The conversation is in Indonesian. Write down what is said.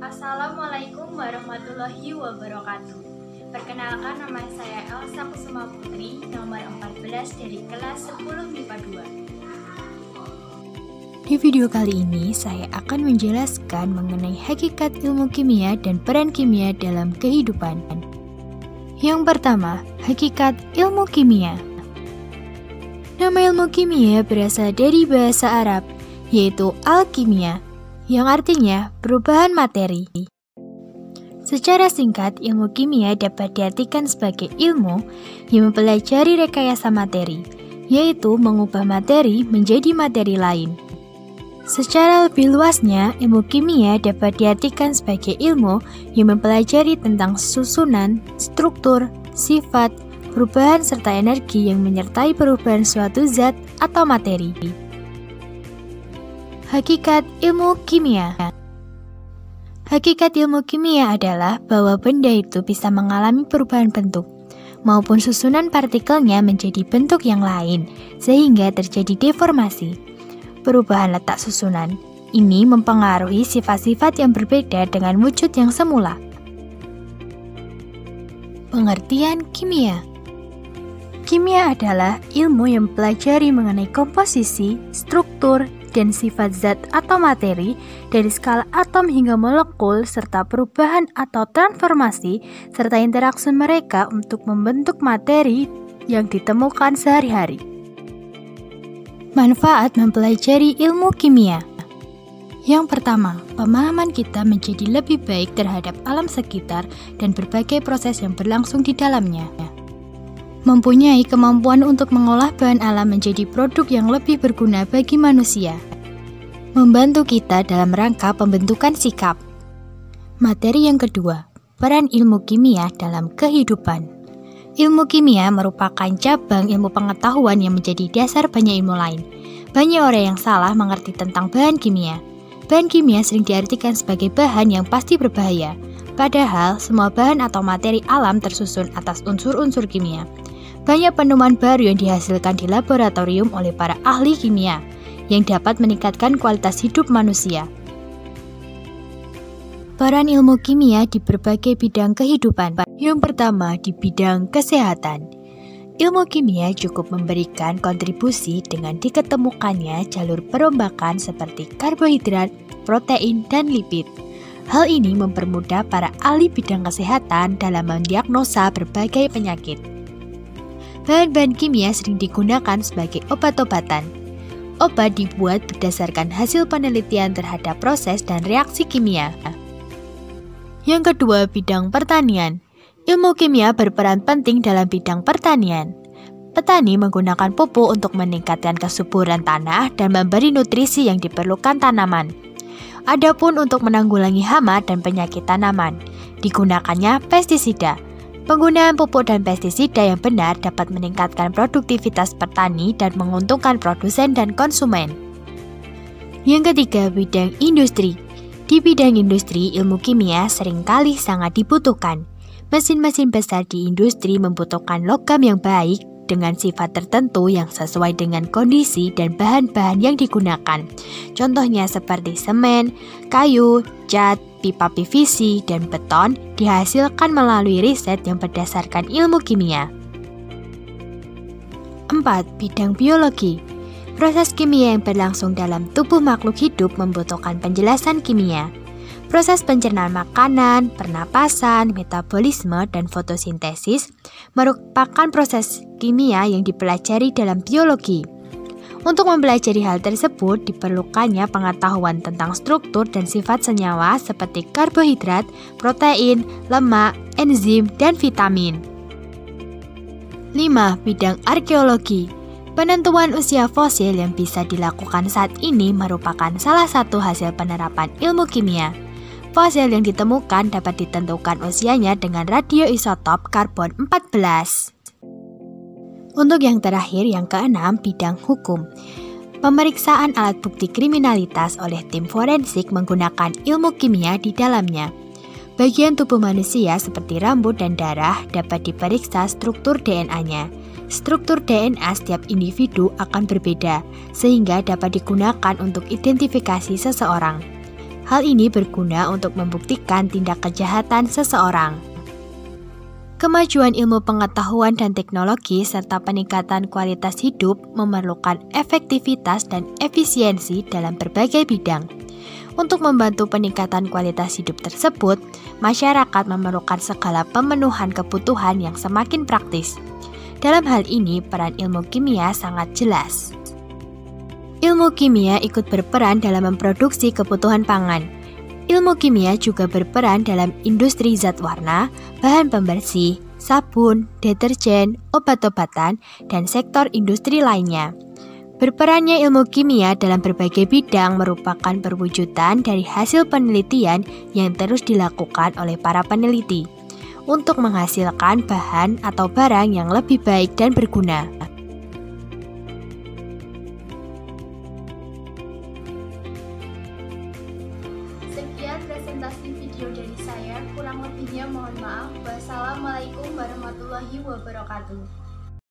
Assalamualaikum warahmatullahi wabarakatuh. Perkenalkan, nama saya Elsa Kusuma Putri, nomor 14 dari kelas 10 MIPA 2. Di video kali ini, saya akan menjelaskan mengenai hakikat ilmu kimia dan peran kimia dalam kehidupan. Yang pertama, hakikat ilmu kimia. Nama ilmu kimia berasal dari bahasa Arab, yaitu alkimia, yang artinya perubahan materi. Secara singkat, ilmu kimia dapat diartikan sebagai ilmu yang mempelajari rekayasa materi, yaitu mengubah materi menjadi materi lain. Secara lebih luasnya, ilmu kimia dapat diartikan sebagai ilmu yang mempelajari tentang susunan, struktur, sifat, perubahan serta energi yang menyertai perubahan suatu zat atau materi. Hakikat ilmu kimia. Hakikat ilmu kimia adalah bahwa benda itu bisa mengalami perubahan bentuk, maupun susunan partikelnya menjadi bentuk yang lain, sehingga terjadi deformasi. Perubahan letak susunan ini mempengaruhi sifat-sifat yang berbeda dengan wujud yang semula. Pengertian kimia. Kimia adalah ilmu yang mempelajari mengenai komposisi, struktur, dan sifat zat atau materi dari skala atom hingga molekul serta perubahan atau transformasi serta interaksi mereka untuk membentuk materi yang ditemukan sehari-hari. Manfaat mempelajari ilmu kimia. Yang pertama, pemahaman kita menjadi lebih baik terhadap alam sekitar dan berbagai proses yang berlangsung di dalamnya. Mempunyai kemampuan untuk mengolah bahan alam menjadi produk yang lebih berguna bagi manusia. Membantu kita dalam rangka pembentukan sikap. Materi yang kedua, peran ilmu kimia dalam kehidupan. Ilmu kimia merupakan cabang ilmu pengetahuan yang menjadi dasar banyak ilmu lain. Banyak orang yang salah mengerti tentang bahan kimia. Bahan kimia sering diartikan sebagai bahan yang pasti berbahaya. Padahal, semua bahan atau materi alam tersusun atas unsur-unsur kimia. Banyak penemuan baru yang dihasilkan di laboratorium oleh para ahli kimia, yang dapat meningkatkan kualitas hidup manusia. Peran ilmu kimia di berbagai bidang kehidupan. Yang pertama, di bidang kesehatan. Ilmu kimia cukup memberikan kontribusi dengan diketemukannya jalur perombakan seperti karbohidrat, protein, dan lipid. Hal ini mempermudah para ahli bidang kesehatan dalam mendiagnosa berbagai penyakit. Bahan-bahan kimia sering digunakan sebagai obat-obatan. Obat dibuat berdasarkan hasil penelitian terhadap proses dan reaksi kimia. Yang kedua, bidang pertanian. Ilmu kimia berperan penting dalam bidang pertanian. Petani menggunakan pupuk untuk meningkatkan kesuburan tanah dan memberi nutrisi yang diperlukan tanaman. Adapun untuk menanggulangi hama dan penyakit tanaman, digunakannya pestisida. Penggunaan pupuk dan pestisida yang benar dapat meningkatkan produktivitas petani dan menguntungkan produsen dan konsumen. Yang ketiga, bidang industri. Di bidang industri, ilmu kimia seringkali sangat dibutuhkan. Mesin-mesin besar di industri membutuhkan logam yang baik dengan sifat tertentu yang sesuai dengan kondisi dan bahan-bahan yang digunakan. Contohnya seperti semen, kayu, cat, pipa PVC, dan beton dihasilkan melalui riset yang berdasarkan ilmu kimia. 4. Bidang biologi. Proses kimia yang berlangsung dalam tubuh makhluk hidup membutuhkan penjelasan kimia. Proses pencernaan makanan, pernapasan, metabolisme, dan fotosintesis merupakan proses kimia yang dipelajari dalam biologi. Untuk mempelajari hal tersebut, diperlukannya pengetahuan tentang struktur dan sifat senyawa seperti karbohidrat, protein, lemak, enzim, dan vitamin. 5. Bidang arkeologi. Penentuan usia fosil yang bisa dilakukan saat ini merupakan salah satu hasil penerapan ilmu kimia. Fosil yang ditemukan dapat ditentukan usianya dengan radioisotop karbon 14. Untuk yang terakhir, yang keenam, bidang hukum. Pemeriksaan alat bukti kriminalitas oleh tim forensik menggunakan ilmu kimia di dalamnya. Bagian tubuh manusia seperti rambut dan darah dapat diperiksa struktur DNA-nya. Struktur DNA setiap individu akan berbeda, sehingga dapat digunakan untuk identifikasi seseorang. Hal ini berguna untuk membuktikan tindak kejahatan seseorang. Kemajuan ilmu pengetahuan dan teknologi serta peningkatan kualitas hidup memerlukan efektivitas dan efisiensi dalam berbagai bidang. Untuk membantu peningkatan kualitas hidup tersebut, masyarakat memerlukan segala pemenuhan kebutuhan yang semakin praktis. Dalam hal ini, peran ilmu kimia sangat jelas. Ilmu kimia ikut berperan dalam memproduksi kebutuhan pangan. Ilmu kimia juga berperan dalam industri zat warna, bahan pembersih, sabun, deterjen, obat-obatan, dan sektor industri lainnya. Berperannya ilmu kimia dalam berbagai bidang merupakan perwujudan dari hasil penelitian yang terus dilakukan oleh para peneliti untuk menghasilkan bahan atau barang yang lebih baik dan berguna. Sekian presentasi video dari saya, kurang lebihnya mohon maaf. Wassalamualaikum warahmatullahi wabarakatuh.